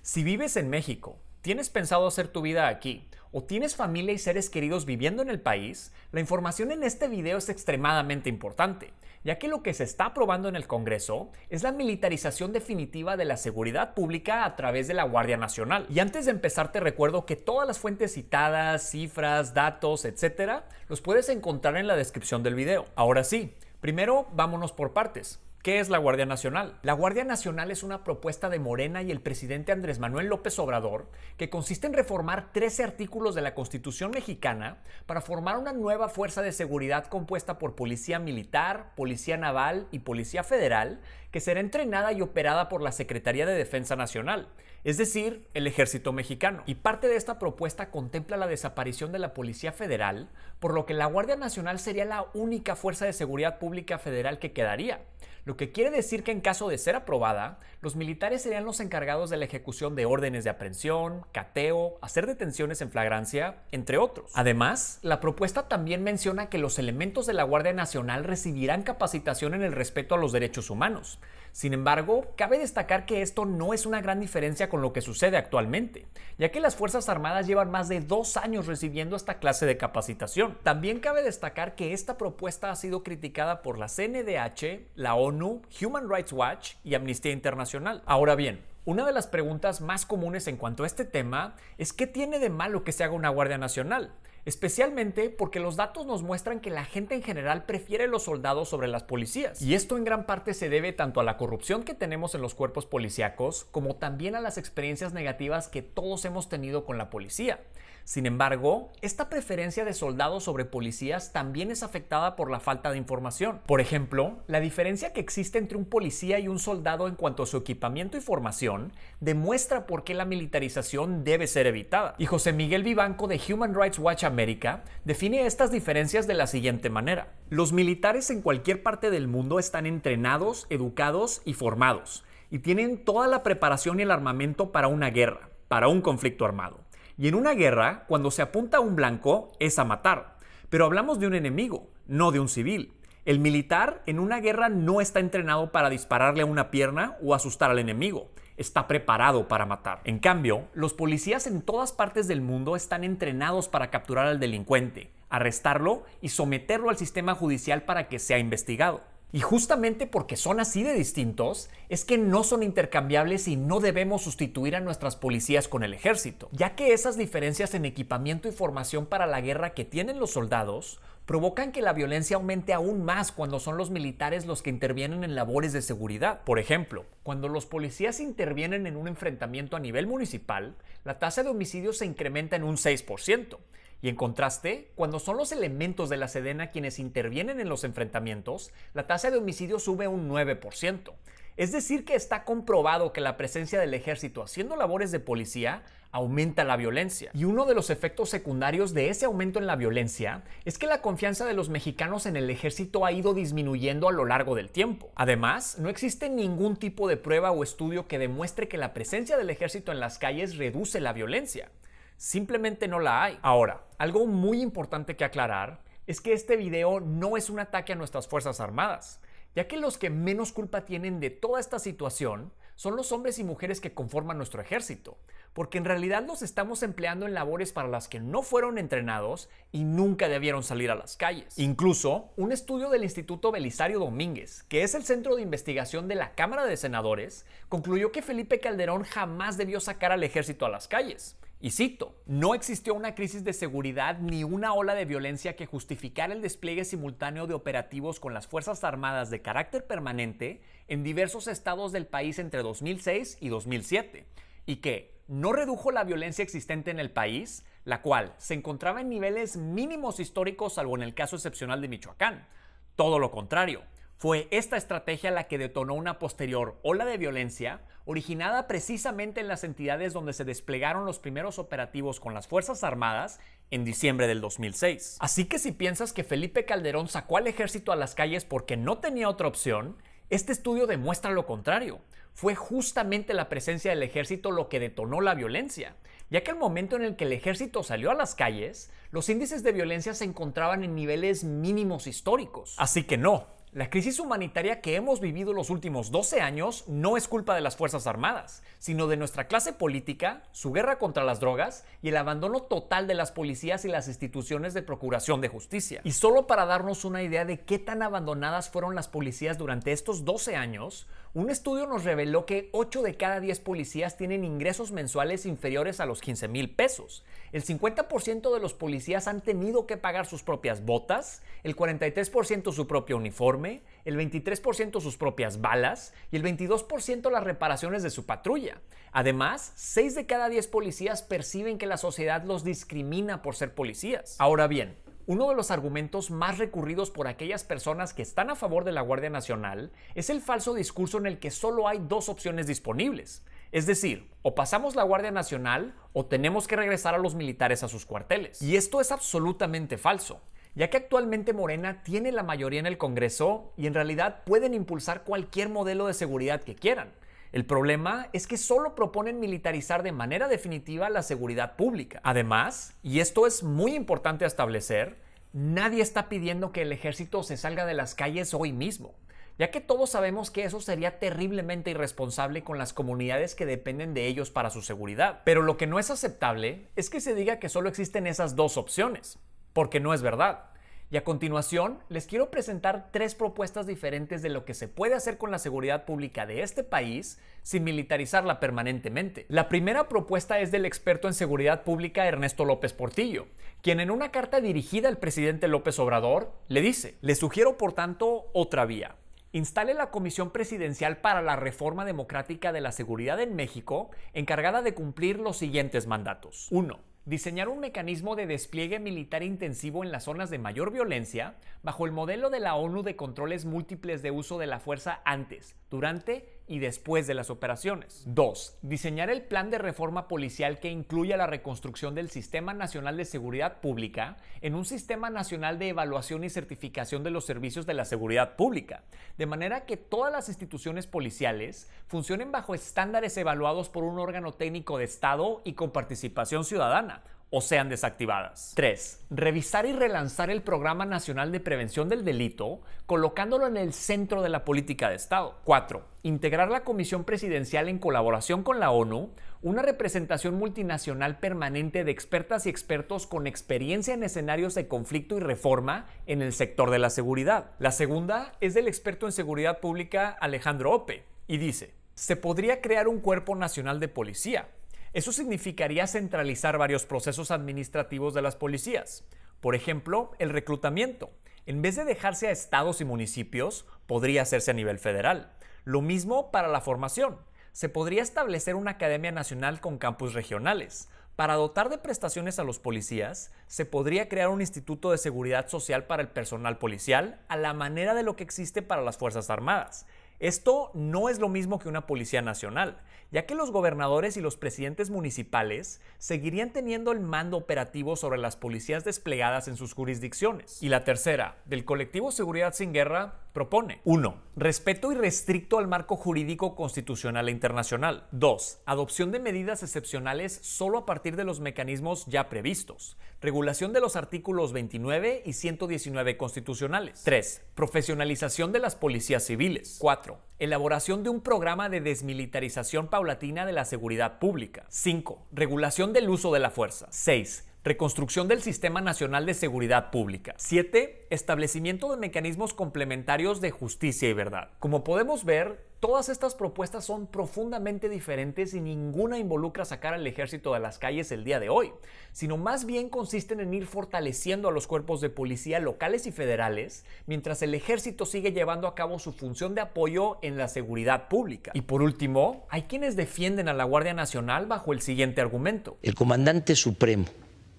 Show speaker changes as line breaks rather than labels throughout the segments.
Si vives en México, tienes pensado hacer tu vida aquí, o tienes familia y seres queridos viviendo en el país, la información en este video es extremadamente importante, ya que lo que se está aprobando en el Congreso es la militarización definitiva de la seguridad pública a través de la Guardia Nacional. Y antes de empezar te recuerdo que todas las fuentes citadas, cifras, datos, etcétera, los puedes encontrar en la descripción del video. Ahora sí, primero vámonos por partes. ¿Qué es la Guardia Nacional? La Guardia Nacional es una propuesta de Morena y el presidente Andrés Manuel López Obrador que consiste en reformar 13 artículos de la Constitución mexicana para formar una nueva fuerza de seguridad compuesta por policía militar, policía naval y policía federal que será entrenada y operada por la Secretaría de Defensa Nacional, es decir, el Ejército Mexicano. Y parte de esta propuesta contempla la desaparición de la Policía Federal, por lo que la Guardia Nacional sería la única fuerza de seguridad pública federal que quedaría. Lo que quiere decir que en caso de ser aprobada, los militares serían los encargados de la ejecución de órdenes de aprehensión, cateo, hacer detenciones en flagrancia, entre otros. Además, la propuesta también menciona que los elementos de la Guardia Nacional recibirán capacitación en el respeto a los derechos humanos. Sin embargo, cabe destacar que esto no es una gran diferencia con lo que sucede actualmente, ya que las Fuerzas Armadas llevan más de 2 años recibiendo esta clase de capacitación. También cabe destacar que esta propuesta ha sido criticada por la CNDH, la ONU, Human Rights Watch y Amnistía Internacional. Ahora bien, una de las preguntas más comunes en cuanto a este tema es ¿qué tiene de malo que se haga una Guardia Nacional? Especialmente porque los datos nos muestran que la gente en general prefiere los soldados sobre las policías. Y esto en gran parte se debe tanto a la corrupción que tenemos en los cuerpos policíacos, como también a las experiencias negativas que todos hemos tenido con la policía. Sin embargo, esta preferencia de soldados sobre policías también es afectada por la falta de información. Por ejemplo, la diferencia que existe entre un policía y un soldado en cuanto a su equipamiento y formación demuestra por qué la militarización debe ser evitada. Y José Miguel Vivanco de Human Rights Watch América define estas diferencias de la siguiente manera. Los militares en cualquier parte del mundo están entrenados, educados y formados, y tienen toda la preparación y el armamento para una guerra, para un conflicto armado. Y en una guerra, cuando se apunta a un blanco, es a matar. Pero hablamos de un enemigo, no de un civil. El militar en una guerra no está entrenado para dispararle a una pierna o asustar al enemigo. Está preparado para matar. En cambio, los policías en todas partes del mundo están entrenados para capturar al delincuente, arrestarlo y someterlo al sistema judicial para que sea investigado. Y justamente porque son así de distintos, es que no son intercambiables y no debemos sustituir a nuestras policías con el ejército, ya que esas diferencias en equipamiento y formación para la guerra que tienen los soldados provocan que la violencia aumente aún más cuando son los militares los que intervienen en labores de seguridad. Por ejemplo, cuando los policías intervienen en un enfrentamiento a nivel municipal, la tasa de homicidios se incrementa en un 6%. Y en contraste, cuando son los elementos de la Sedena quienes intervienen en los enfrentamientos, la tasa de homicidio sube un 9%. Es decir que está comprobado que la presencia del ejército haciendo labores de policía aumenta la violencia. Y uno de los efectos secundarios de ese aumento en la violencia es que la confianza de los mexicanos en el ejército ha ido disminuyendo a lo largo del tiempo. Además, no existe ningún tipo de prueba o estudio que demuestre que la presencia del ejército en las calles reduce la violencia. Simplemente no la hay. Ahora, algo muy importante que aclarar es que este video no es un ataque a nuestras Fuerzas Armadas, ya que los que menos culpa tienen de toda esta situación son los hombres y mujeres que conforman nuestro ejército, porque en realidad los estamos empleando en labores para las que no fueron entrenados y nunca debieron salir a las calles. Incluso, un estudio del Instituto Belisario Domínguez, que es el centro de investigación de la Cámara de Senadores, concluyó que Felipe Calderón jamás debió sacar al ejército a las calles. Y cito, no existió una crisis de seguridad ni una ola de violencia que justificara el despliegue simultáneo de operativos con las Fuerzas Armadas de carácter permanente en diversos estados del país entre 2006 y 2007, y que no redujo la violencia existente en el país, la cual se encontraba en niveles mínimos históricos salvo en el caso excepcional de Michoacán. Todo lo contrario. Fue esta estrategia la que detonó una posterior ola de violencia originada precisamente en las entidades donde se desplegaron los primeros operativos con las Fuerzas Armadas en diciembre del 2006. Así que si piensas que Felipe Calderón sacó al ejército a las calles porque no tenía otra opción, este estudio demuestra lo contrario. Fue justamente la presencia del ejército lo que detonó la violencia, ya que al momento en el que el ejército salió a las calles, los índices de violencia se encontraban en niveles mínimos históricos. Así que no, La crisis humanitaria que hemos vivido los últimos 12 años no es culpa de las Fuerzas Armadas, sino de nuestra clase política, su guerra contra las drogas y el abandono total de las policías y las instituciones de procuración de justicia. Y solo para darnos una idea de qué tan abandonadas fueron las policías durante estos 12 años, un estudio nos reveló que 8 de cada 10 policías tienen ingresos mensuales inferiores a los 15,000 pesos. El 50% de los policías han tenido que pagar sus propias botas, el 43% su propio uniforme, el 23% sus propias balas y el 22% las reparaciones de su patrulla. Además, 6 de cada 10 policías perciben que la sociedad los discrimina por ser policías. Ahora bien, uno de los argumentos más recurridos por aquellas personas que están a favor de la Guardia Nacional es el falso discurso en el que solo hay dos opciones disponibles. Es decir, o pasamos la Guardia Nacional o tenemos que regresar a los militares a sus cuarteles. Y esto es absolutamente falso, ya que actualmente Morena tiene la mayoría en el Congreso y en realidad pueden impulsar cualquier modelo de seguridad que quieran. El problema es que solo proponen militarizar de manera definitiva la seguridad pública. Además, y esto es muy importante a establecer, nadie está pidiendo que el ejército se salga de las calles hoy mismo, ya que todos sabemos que eso sería terriblemente irresponsable con las comunidades que dependen de ellos para su seguridad. Pero lo que no es aceptable es que se diga que solo existen esas dos opciones, porque no es verdad. Y a continuación, les quiero presentar 3 propuestas diferentes de lo que se puede hacer con la seguridad pública de este país sin militarizarla permanentemente. La primera propuesta es del experto en seguridad pública Ernesto López Portillo, quien en una carta dirigida al presidente López Obrador le dice: le sugiero por tanto otra vía. Instale la Comisión Presidencial para la Reforma Democrática de la Seguridad en México, encargada de cumplir los siguientes mandatos. 1. Diseñar un mecanismo de despliegue militar intensivo en las zonas de mayor violencia bajo el modelo de la ONU de controles múltiples de uso de la fuerza antes, durante y después de las operaciones. 2. Diseñar el plan de reforma policial que incluya la reconstrucción del Sistema Nacional de Seguridad Pública en un Sistema Nacional de Evaluación y Certificación de los Servicios de la Seguridad Pública, de manera que todas las instituciones policiales funcionen bajo estándares evaluados por un órgano técnico de Estado y con participación ciudadana, o sean desactivadas. 3. Revisar y relanzar el Programa Nacional de Prevención del Delito, colocándolo en el centro de la política de Estado. 4. Integrar la Comisión Presidencial en colaboración con la ONU, una representación multinacional permanente de expertas y expertos con experiencia en escenarios de conflicto y reforma en el sector de la seguridad. La segunda es del experto en seguridad pública Alejandro Ope, y dice: se podría crear un cuerpo nacional de policía. Eso significaría centralizar varios procesos administrativos de las policías. Por ejemplo, el reclutamiento. En vez de dejarse a estados y municipios, podría hacerse a nivel federal. Lo mismo para la formación. Se podría establecer una academia nacional con campus regionales. Para dotar de prestaciones a los policías, se podría crear un instituto de seguridad social para el personal policial, a la manera de lo que existe para las Fuerzas Armadas. Esto no es lo mismo que una policía nacional, ya que los gobernadores y los presidentes municipales seguirían teniendo el mando operativo sobre las policías desplegadas en sus jurisdicciones. Y la tercera, del colectivo Seguridad Sin Guerra, propone: 1. Respeto irrestricto al marco jurídico constitucional e internacional. 2. Adopción de medidas excepcionales solo a partir de los mecanismos ya previstos. Regulación de los artículos 29 y 119 constitucionales. 3. Profesionalización de las policías civiles. 4. Elaboración de un programa de desmilitarización paulatina de la seguridad pública. 5. Regulación del uso de la fuerza. 6. Reconstrucción del Sistema Nacional de Seguridad Pública. 7. Establecimiento de mecanismos complementarios de justicia y verdad. Como podemos ver, todas estas propuestas son profundamente diferentes y ninguna involucra sacar al ejército de las calles el día de hoy, sino más bien consisten en ir fortaleciendo a los cuerpos de policía locales y federales, mientras el ejército sigue llevando a cabo su función de apoyo en la seguridad pública. Y por último, hay quienes defienden a la Guardia Nacional bajo el siguiente argumento:
el comandante supremo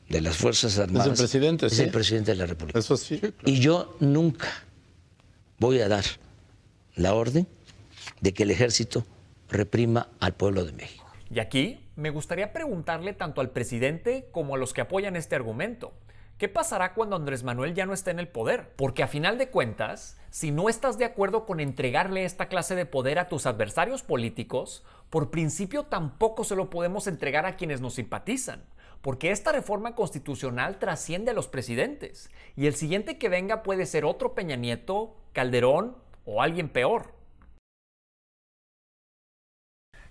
de las Fuerzas Armadas
es el presidente,
es
¿sí?
el presidente de la República.
Eso sí. Claro.
Y yo nunca voy a dar la orden de que el ejército reprima al pueblo de México.
Y aquí me gustaría preguntarle tanto al presidente como a los que apoyan este argumento: ¿qué pasará cuando Andrés Manuel ya no esté en el poder? Porque a final de cuentas, si no estás de acuerdo con entregarle esta clase de poder a tus adversarios políticos, por principio tampoco se lo podemos entregar a quienes nos simpatizan. porque esta reforma constitucional trasciende a los presidentes, y el siguiente que venga puede ser otro Peña Nieto, Calderón o alguien peor.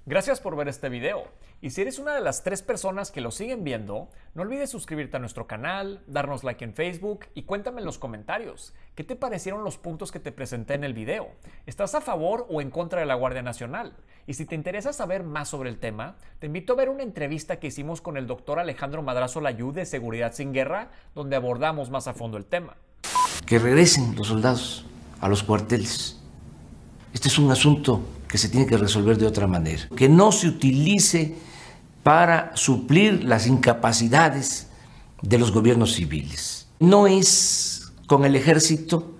Gracias por ver este video, y si eres una de las 3 personas que lo siguen viendo, no olvides suscribirte a nuestro canal, darnos like en Facebook y cuéntame en los comentarios qué te parecieron los puntos que te presenté en el video. ¿Estás a favor o en contra de la Guardia Nacional? Y si te interesa saber más sobre el tema, te invito a ver una entrevista que hicimos con el doctor Alejandro Madrazo Layú de Seguridad Sin Guerra, donde abordamos más a fondo el tema.
Que regresen los soldados a los cuarteles. Este es un asunto que se tiene que resolver de otra manera. Que no se utilice para suplir las incapacidades de los gobiernos civiles. No es con el ejército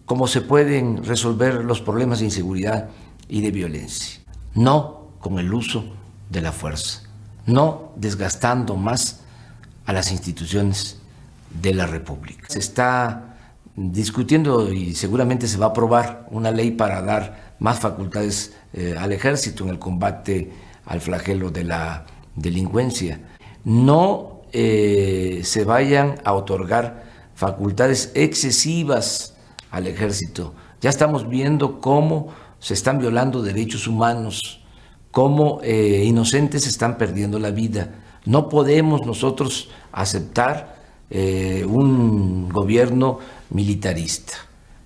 como se pueden resolver los problemas de inseguridad y de violencia. No con el uso de la fuerza. No desgastando más a las instituciones de la República. Se está discutiendo y seguramente se va a aprobar una ley para dar más facultades al ejército en el combate al flagelo de la delincuencia. No se vayan a otorgar facultades excesivas al ejército. Ya estamos viendo cómo se están violando derechos humanos, cómo inocentes están perdiendo la vida. No podemos nosotros aceptar un gobierno militarista.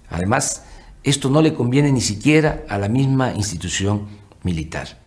Además, esto no le conviene ni siquiera a la misma institución militar.